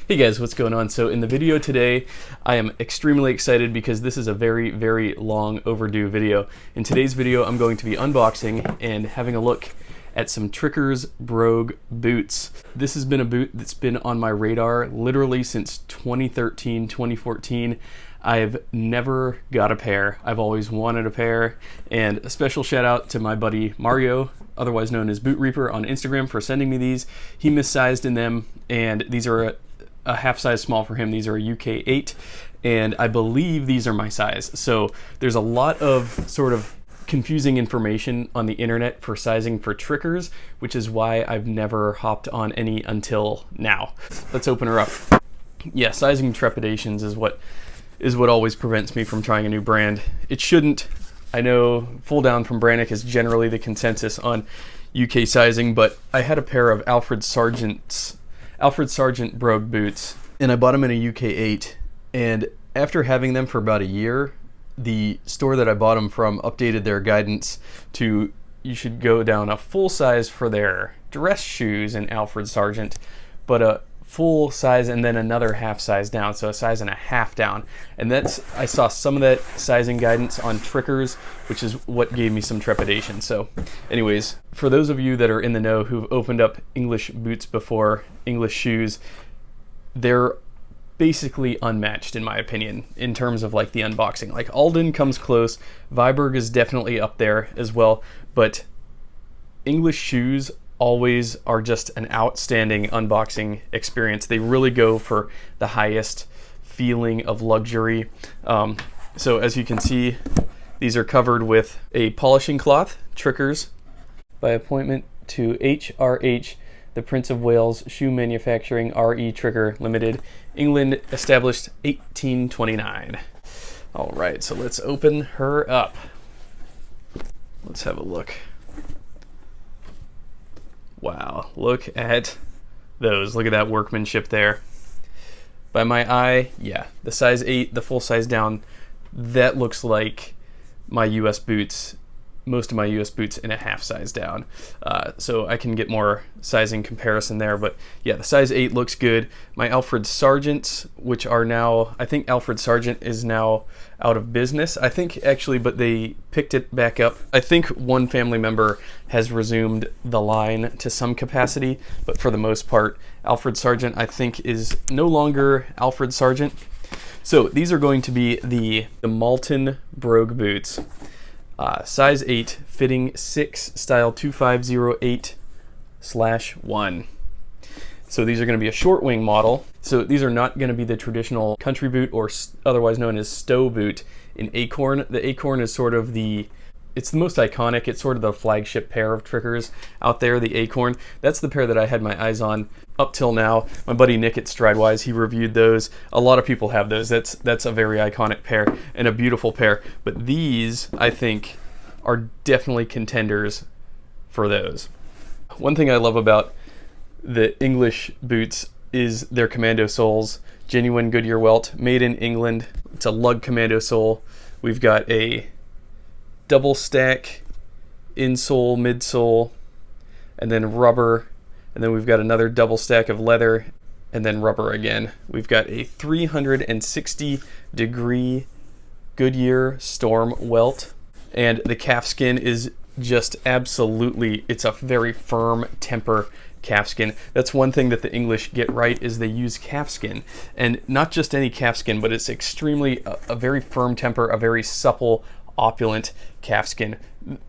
Hey guys, what's going on? So in the video today, I am extremely excited because this is a very, very long overdue video. In today's video, I'm going to be unboxing and having a look at some TRICKE'R's Brogue boots. This has been a boot that's been on my radar literally since 2013, 2014. I've never got a pair. I've always wanted a pair, and a special shout out to my buddy Mario, otherwise known as Boot Reaper on Instagram, for sending me these. He missized in them, and these are a half size small for him. These are a UK 8, and I believe these are my size. So there's a lot of sort of confusing information on the internet for sizing for TRICKE'R's, which is why I've never hopped on any until now. Let's open her up. Yeah, sizing trepidations is what always prevents me from trying a new brand. It shouldn't. I know full down from Brannick is generally the consensus on UK sizing, but I had a pair of Alfred Sargent Brogue boots, and I bought them in a UK 8, and after having them for about a year, the store that I bought them from updated their guidance to you should go down a full size for their dress shoes in Alfred Sargent, but a full size and then another half size down, so a size and a half down. And I saw some of that sizing guidance on TRICKE'R's, which is what gave me some trepidation. So anyways, for those of you that are in the know who've opened up English boots before, English shoes, they're basically unmatched in my opinion in terms of like the unboxing. Like Alden comes close, Viberg is definitely up there as well, but English shoes always are just an outstanding unboxing experience. They really go for the highest feeling of luxury. So as you can see, these are covered with a polishing cloth, TRICKE'R's, by appointment to HRH, the Prince of Wales Shoe Manufacturing RE TRICKER Limited, England, established 1829. All right, so let's open her up. Let's have a look. Wow, look at those. Look at that workmanship there. By my eye, yeah, the size 8, the full size down, that looks like my US boots, most of my US boots in a half size down. So I can get more sizing comparison there, but yeah, the size 8 looks good. My Alfred Sargents, which are now, I think Alfred Sargent is now out of business, I think actually, but they picked it back up. I think one family member has resumed the line to some capacity, but for the most part, Alfred Sargent I think is no longer Alfred Sargent. So these are going to be the Malton Brogue boots. Size 8, fitting 6, style 2508/1. So these are going to be a short wing model. So these are not going to be the traditional country boot, or otherwise known as Stow boot in ACORN. The ACORN is sort of it's the most iconic. It's sort of the flagship pair of TRICKE'R's out there, the ACORN. That's the pair that I had my eyes on up till now. My buddy Nick at Stridewise, he reviewed those. A lot of people have those. That's a very iconic pair and a beautiful pair. But these, I think, are definitely contenders for those. One thing I love about the English boots is their commando soles. Genuine Goodyear welt, made in England. It's a lug commando sole. We've got a double stack insole, midsole, and then rubber, and then we've got another double stack of leather, and then rubber again. We've got a 360-degree Goodyear Storm welt, and the calfskin is just absolutely, it's a very firm temper calfskin. That's one thing that the English get right, is they use calfskin, and not just any calfskin, but it's extremely a very firm temper, a very supple, opulent calfskin.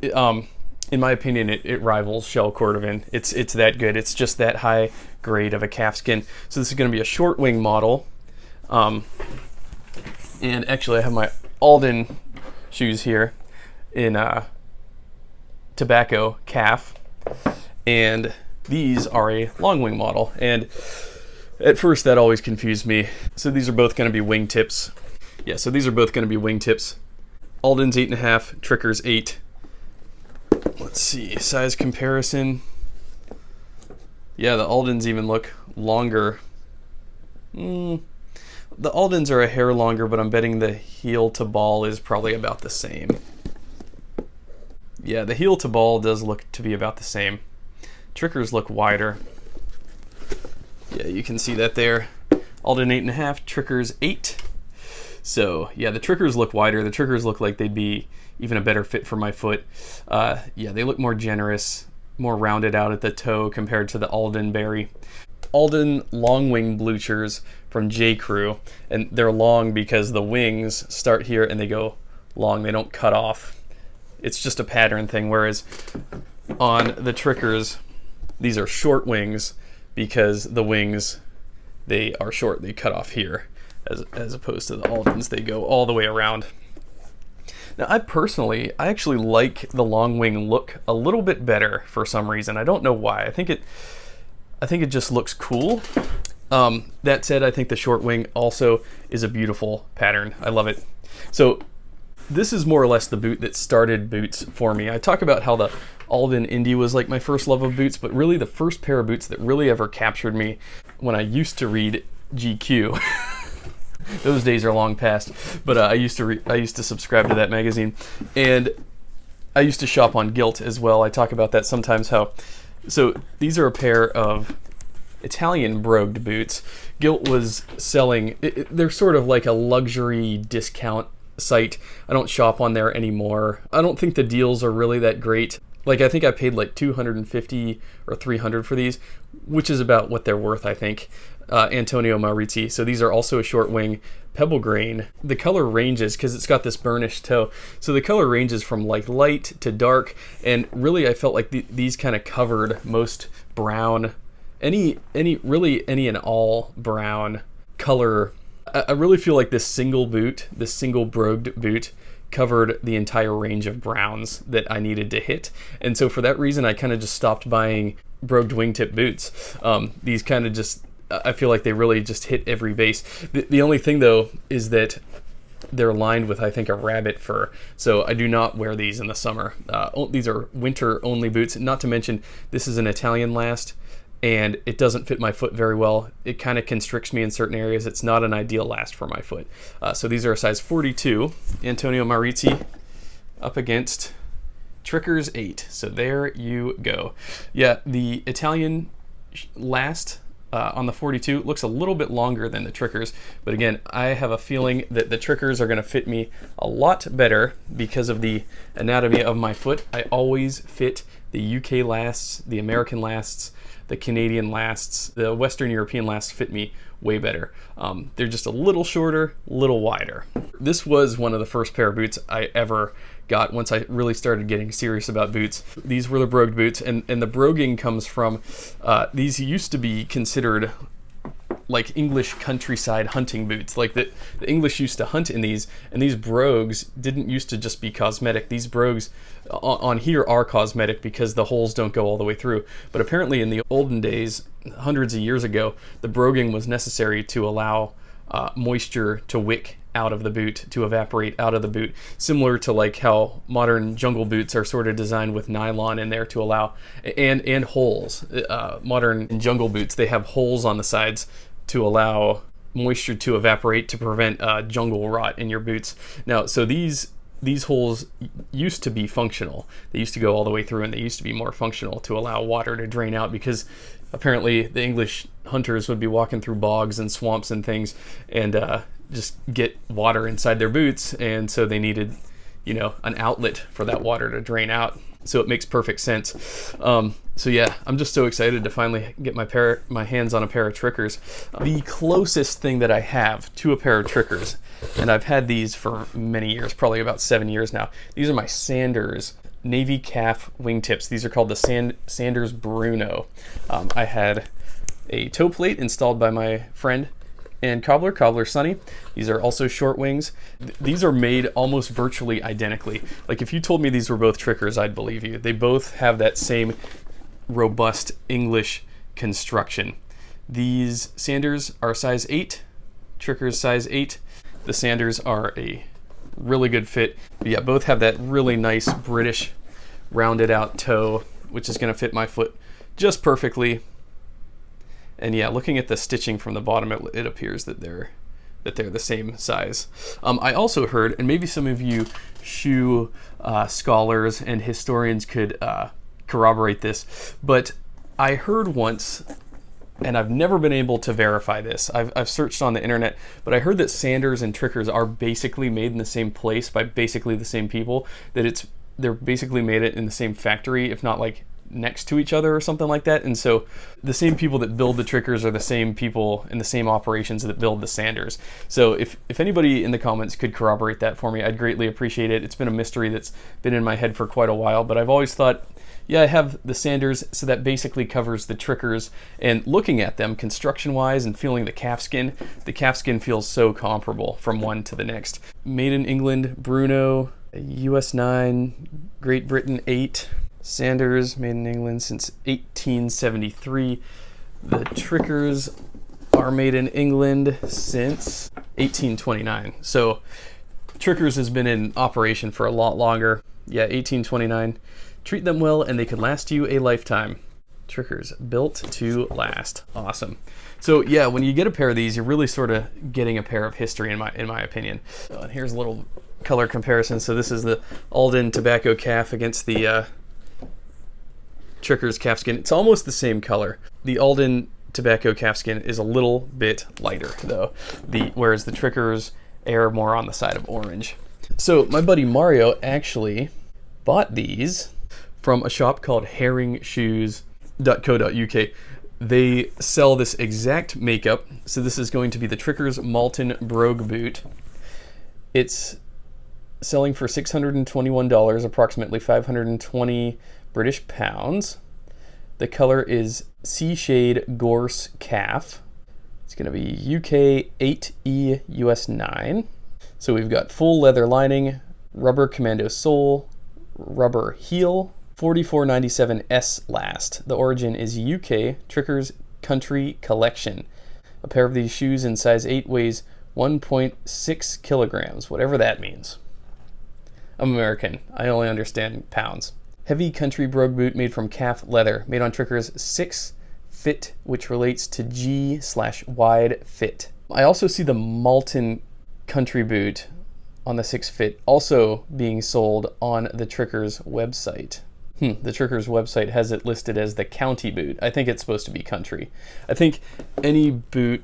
In my opinion, it rivals shell cordovan. It's that good. It's just that high grade of a calfskin. So this is going to be a short wing model. And actually, I have my Alden shoes here in tobacco calf, and these are a long wing model. And at first, that always confused me. So these are both going to be wing tips. Yeah, so these are both going to be wing tips. Alden's 8.5, TRICKE'R's 8. Let's see, size comparison. Yeah, the Aldens even look longer. The Aldens are a hair longer, but I'm betting the heel to ball is probably about the same. Yeah, the heel to ball does look to be about the same. TRICKE'R's look wider. Yeah, you can see that there. Alden 8.5, TRICKE'Rs 8. So yeah, the TRICKE'Rs look wider. The TRICKE'Rs look like they'd be even a better fit for my foot. Yeah, they look more generous, more rounded out at the toe compared to the Alden Berry. Alden long wing bluchers from J. Crew, and they're long because the wings start here and they go long. They don't cut off. It's just a pattern thing, whereas on the TRICKE'Rs, these are short wings because the wings, they are short. They cut off here, as opposed to the Aldens, they go all the way around. Now, I actually like the long wing look a little bit better for some reason. I don't know why. I think it just looks cool. That said, I think the short wing also is a beautiful pattern. I love it. So this is more or less the boot that started boots for me. I talk about how the Alden Indy was like my first love of boots, but really the first pair of boots that really ever captured me when I used to read GQ. Those days are long past, but I used to subscribe to that magazine, and I used to shop on Gilt as well. I talk about that sometimes. So these are a pair of Italian Brogue boots. Gilt was selling. They're sort of like a luxury discount site. I don't shop on there anymore. I don't think the deals are really that great. Like, I think I paid like $250 or $300 for these, which is about what they're worth, I think. Antonio Maurizi. So these are also a short wing pebble grain. The color ranges because it's got this burnished toe. So the color ranges from like light to dark, and really I felt like these kind of covered most brown, any and all brown color. I really feel like this single Brogue boot covered the entire range of browns that I needed to hit. And so for that reason, I kind of just stopped buying Brogue wingtip boots. These kind of just, I feel like they really just hit every base. The only thing though is that they're lined with, I think, a rabbit fur. So I do not wear these in the summer. These are winter only boots. Not to mention, this is an Italian last, and it doesn't fit my foot very well. It kind of constricts me in certain areas. It's not an ideal last for my foot. So these are a size 42. Antonio Maurizi up against TRICKE'Rs 8. So there you go. Yeah, the Italian last on the 42 looks a little bit longer than the TRICKE'Rs, but again, I have a feeling that the TRICKE'Rs are going to fit me a lot better because of the anatomy of my foot. I always fit the UK lasts, the American lasts, the Canadian lasts, the Western European lasts fit me way better. They're just a little shorter, little wider. This was one of the first pair of boots I ever got once I really started getting serious about boots. These were the Brogue boots, and the broguing comes from, these used to be considered like English countryside hunting boots. Like the English used to hunt in these, and these brogues didn't used to just be cosmetic. These brogues on here are cosmetic because the holes don't go all the way through. But apparently in the olden days, hundreds of years ago, the broguing was necessary to allow moisture to wick out of the boot, to evaporate out of the boot, similar to like how modern jungle boots are sort of designed with nylon in there to allow, and holes. Modern jungle boots, they have holes on the sides to allow moisture to evaporate to prevent jungle rot in your boots. Now, so these holes used to be functional. They used to go all the way through, and they used to be more functional to allow water to drain out, because apparently the English hunters would be walking through bogs and swamps and things and just get water inside their boots, and so they needed, an outlet for that water to drain out. So it makes perfect sense. So yeah, I'm just so excited to finally get my hands on a pair of TRICKE'Rs. The closest thing that I have to a pair of TRICKE'Rs, and I've had these for many years, probably about 7 years now. These are my Sanders navy calf wingtips. These are called the Sanders Bruno. I had a toe plate installed by my friend and cobbler Sonny. These are also short wings. These are made almost virtually identically. Like if you told me these were both TRICKE'Rs, I'd believe you. They both have that same robust English construction. These Sanders are size 8, TRICKE'Rs size 8. The Sanders are a really good fit. But yeah, both have that really nice British rounded out toe, which is going to fit my foot just perfectly. And yeah, looking at the stitching from the bottom, it appears that they're the same size. I also heard, and maybe some of you shoe scholars and historians could corroborate this, but I heard once and I've never been able to verify this. I've searched on the internet, but I heard that Sanders and Trickers are basically made in the same place by basically the same people, that they're basically made it in the same factory, if not like next to each other or something like that. And so the same people that build the Trickers are the same people in the same operations that build the Sanders. So if anybody in the comments could corroborate that for me, I'd greatly appreciate it. It's been a mystery that's been in my head for quite a while, but I've always thought, yeah, I have the Sanders, so that basically covers the Trickers. And looking at them construction-wise and feeling the calf skin feels so comparable from one to the next. Made in England, Bruno, US 9, Great Britain 8, Sanders, made in England since 1873. The Trickers are made in England since 1829. So Trickers has been in operation for a lot longer. Yeah, 1829. Treat them well and they could last you a lifetime. Trickers, built to last. Awesome. So yeah, when you get a pair of these, you're really sort of getting a pair of history in my opinion. And here's a little color comparison. So this is the Alden tobacco calf against the Trickers calfskin. It's almost the same color. The Alden tobacco calfskin is a little bit lighter though, whereas the Trickers err more on the side of orange. So my buddy Mario actually bought these from a shop called herringshoes.co.uk. They sell this exact makeup. So this is going to be the Trickers Malton Brogue boot. It's selling for $621, approximately 520 British pounds. The color is Sea Shade Gorse Calf. It's going to be UK 8E US 9. So we've got full leather lining, rubber commando sole, rubber heel, 44.97 S last. The origin is UK, Trickers Country Collection. A pair of these shoes in size 8 weighs 1.6 kilograms, whatever that means. I'm American. I only understand pounds. Heavy country brogue boot made from calf leather, made on Trickers 6 fit, which relates to G/wide fit. I also see the Malton country boot on the 6 fit also being sold on the Trickers website. The Trickers website has it listed as the county boot. I think it's supposed to be country. I think any boot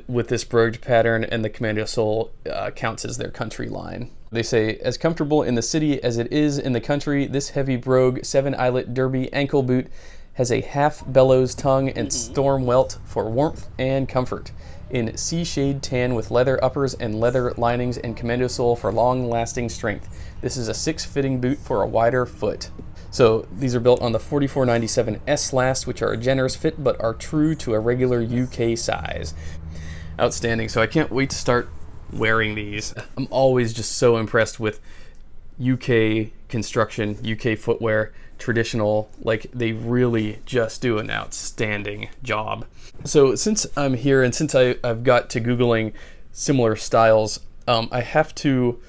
with this brogued pattern and the commando sole counts as their country line. They say, as comfortable in the city as it is in the country, this heavy brogue 7-eyelet derby ankle boot has a half bellows tongue and storm welt for warmth and comfort. In sea shade tan with leather uppers and leather linings and commando sole for long-lasting strength. This is a 6-fitting boot for a wider foot. So these are built on the 44.97 S last, which are a generous fit but are true to a regular UK size. Outstanding. So I can't wait to start wearing these. I'm always just so impressed with UK construction, UK footwear, traditional, like they really just do an outstanding job. So since I'm here and since I've got to Googling similar styles, I have to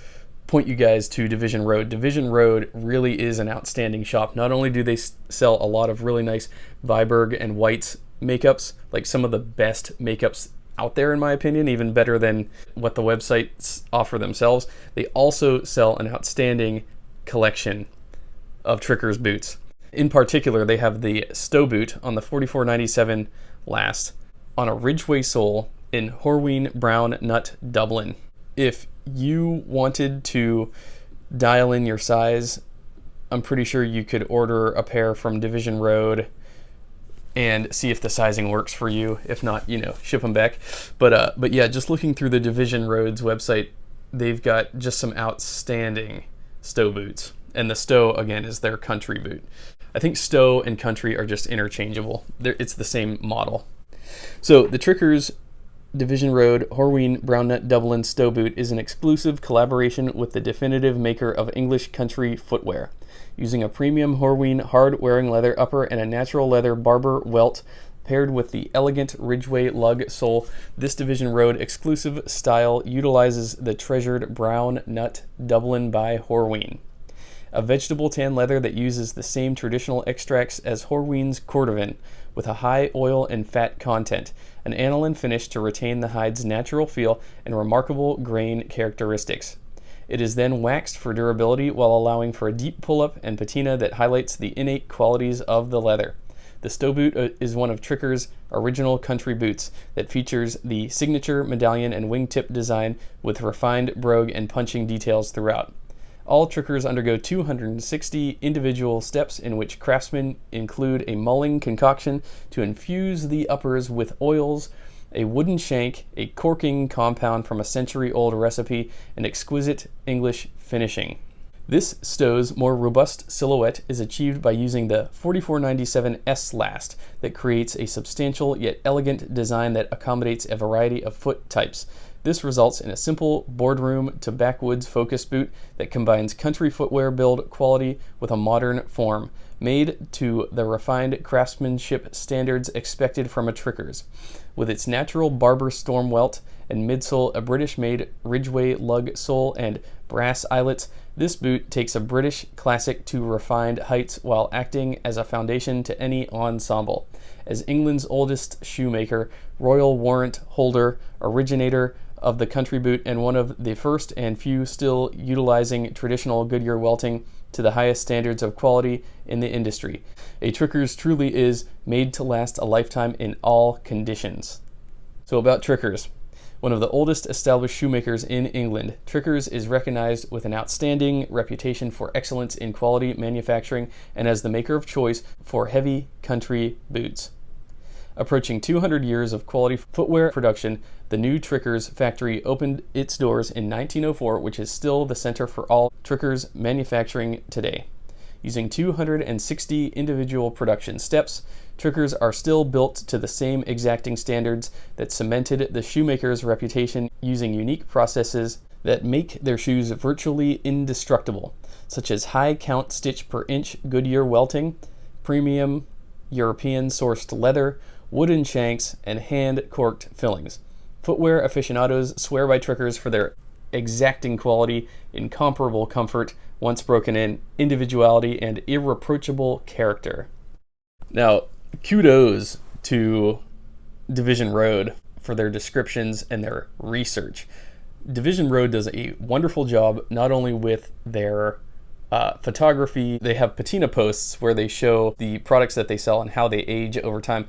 point you guys to Division Road. Division Road really is an outstanding shop. Not only do they sell a lot of really nice Viberg and White's makeups, like some of the best makeups out there in my opinion, even better than what the websites offer themselves, they also sell an outstanding collection of Trickers boots. In particular, they have the Stow boot on the 44.97 last on a Ridgeway sole in HORWEEN Brown Nut Dublin. If you wanted to dial in your size, I'm pretty sure you could order a pair from Division Road and see if the sizing works for you. If not, ship them back. But yeah, just looking through the Division Road's website, they've got just some outstanding Stow boots. And the Stow, again, is their country boot. I think Stow and country are just interchangeable. It's the same model. So the Trickers Division Road HORWEEN Brown Nut Dublin Stow boot is an exclusive collaboration with the definitive maker of English country footwear. Using a premium HORWEEN hard-wearing leather upper and a natural leather barber welt paired with the elegant Ridgeway lug sole, this Division Road exclusive style utilizes the treasured Brown Nut Dublin by HORWEEN, a vegetable tan leather that uses the same traditional extracts as HORWEEN's cordovan, with a high oil and fat content, an aniline finish to retain the hide's natural feel and remarkable grain characteristics. It is then waxed for durability while allowing for a deep pull-up and patina that highlights the innate qualities of the leather. The Stow boot is one of TRICKE'R's original country boots that features the signature medallion and wingtip design with refined brogue and punching details throughout. All TRICKE'R's undergo 260 individual steps in which craftsmen include a mulling concoction to infuse the uppers with oils, a wooden shank, a corking compound from a century-old recipe, and exquisite English finishing. This Stow's more robust silhouette is achieved by using the 4497 S last that creates a substantial yet elegant design that accommodates a variety of foot types. This results in a simple boardroom to backwoods focused boot that combines country footwear build quality with a modern form, made to the refined craftsmanship standards expected from a TRICKE'R's. With its natural barber storm welt and midsole, a British-made Ridgeway lug sole, and brass eyelets, this boot takes a British classic to refined heights while acting as a foundation to any ensemble. As England's oldest shoemaker, royal warrant holder, originator of the country boot, and one of the first and few still utilizing traditional Goodyear welting to the highest standards of quality in the industry, a TRICKE'R's truly is made to last a lifetime in all conditions. So about TRICKE'R's. One of the oldest established shoemakers in England, TRICKE'R's is recognized with an outstanding reputation for excellence in quality manufacturing and as the maker of choice for heavy country boots. Approaching 200 years of quality footwear production, the new TRICKE'R's factory opened its doors in 1904, which is still the center for all TRICKE'R's manufacturing today. Using 260 individual production steps, TRICKE'R's are still built to the same exacting standards that cemented the shoemaker's reputation, using unique processes that make their shoes virtually indestructible, such as high count stitch per inch Goodyear welting, premium European sourced leather, wooden shanks, and hand corked fillings. Footwear aficionados swear by TRICKE'R's for their exacting quality, incomparable comfort, once broken in, individuality, and irreproachable character. Now, kudos to Division Road for their descriptions and their research. Division Road does a wonderful job not only with their photography. They have patina posts where they show the products that they sell and how they age over time.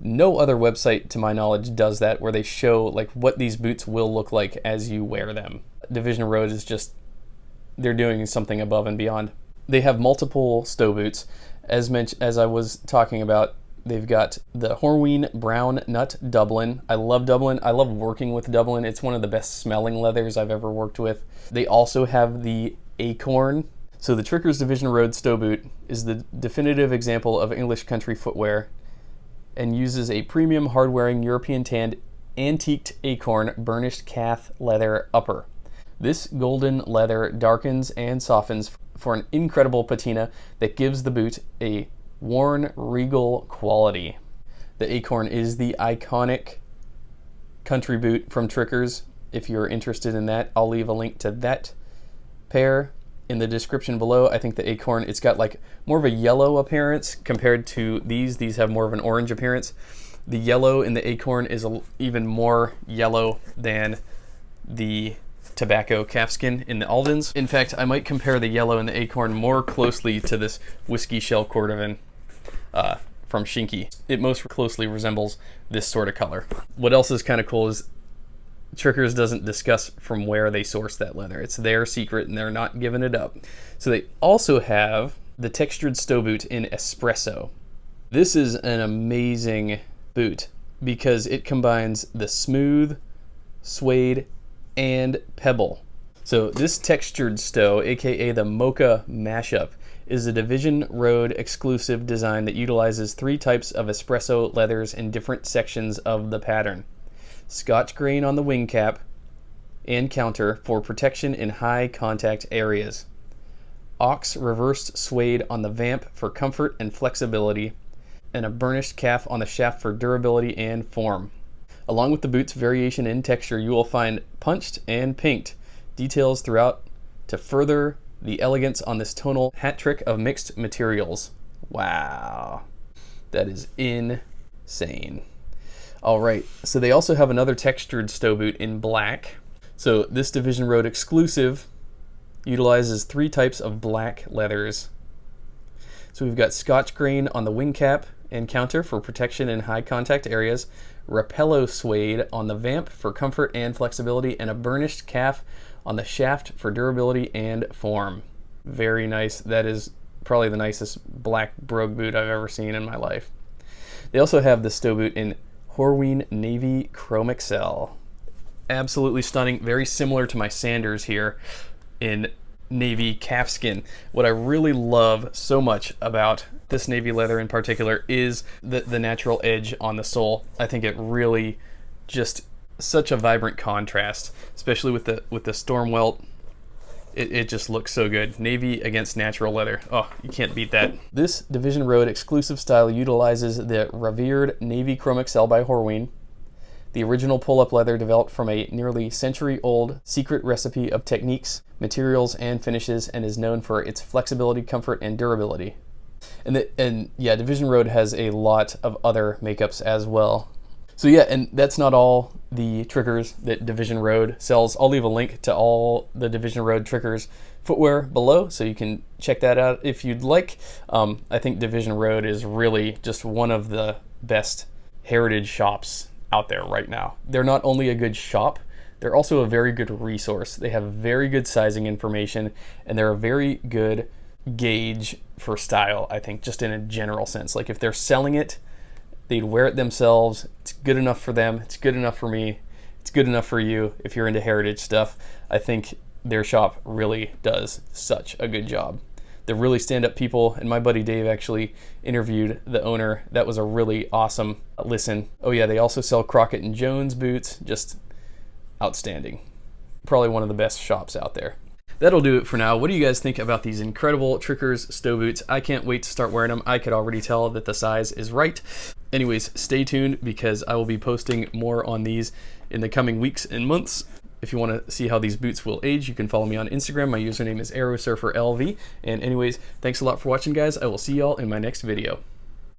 No other website, to my knowledge, does that, where they show like what these boots will look like as you wear them. Division Road is just, they're doing something above and beyond. They have multiple Stow boots. As I was talking about, they've got the HORWEEN Brown Nut Dublin. I love Dublin. I love working with Dublin. It's one of the best smelling leathers I've ever worked with. They also have the ACORN. So the TRICKE'R's Division Road Stow boot is the definitive example of English country footwear and uses a premium hard-wearing European tanned antiqued ACORN burnished calf leather upper. This golden leather darkens and softens for an incredible patina that gives the boot a worn, regal quality. The ACORN is the iconic country boot from TRICKE'R's. If you're interested in that, I'll leave a link to that pair in the description below. I think the ACORN, it's got like more of a yellow appearance compared to these. These have more of an orange appearance. The yellow in the ACORN is even more yellow than the tobacco calfskin in the Aldens. In fact, I might compare the yellow in the ACORN more closely to this whiskey shell cordovan from Shinky. It most closely resembles this sort of color. What else is kind of cool is TRICKE'R's doesn't discuss from where they source that leather. It's their secret and they're not giving it up. So they also have the textured Stow boot in Espresso. This is an amazing boot because it combines the smooth, suede, and pebble. So this textured Stow, aka the Mocha Mashup, is a Division Road exclusive design that utilizes 3 types of espresso leathers in different sections of the pattern. Scotch grain on the wing cap and counter for protection in high contact areas. Ox reversed suede on the vamp for comfort and flexibility, and a burnished calf on the shaft for durability and form. Along with the boot's variation in texture, you will find punched and pinked details throughout to further the elegance on this tonal hat trick of mixed materials. Wow, that is insane. All right, so they also have another textured Stow boot in black. So this Division Road exclusive utilizes 3 types of black leathers. So we've got Scotch grain on the wing cap and counter for protection in high contact areas, Repello suede on the vamp for comfort and flexibility, and a burnished calf on the shaft for durability and form. Very nice. That is probably the nicest black Brogue boot I've ever seen in my life. They also have the Stow boot in HORWEEN Navy Chrome Excel. Absolutely stunning. Very similar to my Sanders here in navy calfskin. What I really love so much about this navy leather in particular is the natural edge on the sole. I think it really just such a vibrant contrast, especially with the storm welt. It just looks so good. Navy against natural leather. Oh, you can't beat that. This Division Road exclusive style utilizes the revered Navy Chrome Excel by HORWEEN, the original pull-up leather developed from a nearly century-old secret recipe of techniques, materials, and finishes, and is known for its flexibility, comfort, and durability. And yeah, Division Road has a lot of other makeups as well. So yeah, and that's not all the trickers that Division Road sells. I'll leave a link to all the Division Road trickers footwear below, so you can check that out if you'd like. I think Division Road is really just one of the best heritage shops out there right now. They're not only a good shop, they're also a very good resource. They have very good sizing information, and they're a very good gauge for style, I think, just in a general sense. Like if they're selling it, they'd wear it themselves. It's good enough for them. It's good enough for me. It's good enough for you if you're into heritage stuff. I think their shop really does such a good job. They're really stand-up people, and my buddy Dave actually interviewed the owner. That was a really awesome listen. Oh yeah, they also sell Crockett and Jones boots. Just outstanding. Probably one of the best shops out there. That'll do it for now. What do you guys think about these incredible TRICKE'Rs Stow boots? I can't wait to start wearing them. I could already tell that the size is right. Anyways, stay tuned because I will be posting more on these in the coming weeks and months. If you want to see how these boots will age, you can follow me on Instagram. My username is AeroSurferLV. And anyways, thanks a lot for watching, guys. I will see y'all in my next video.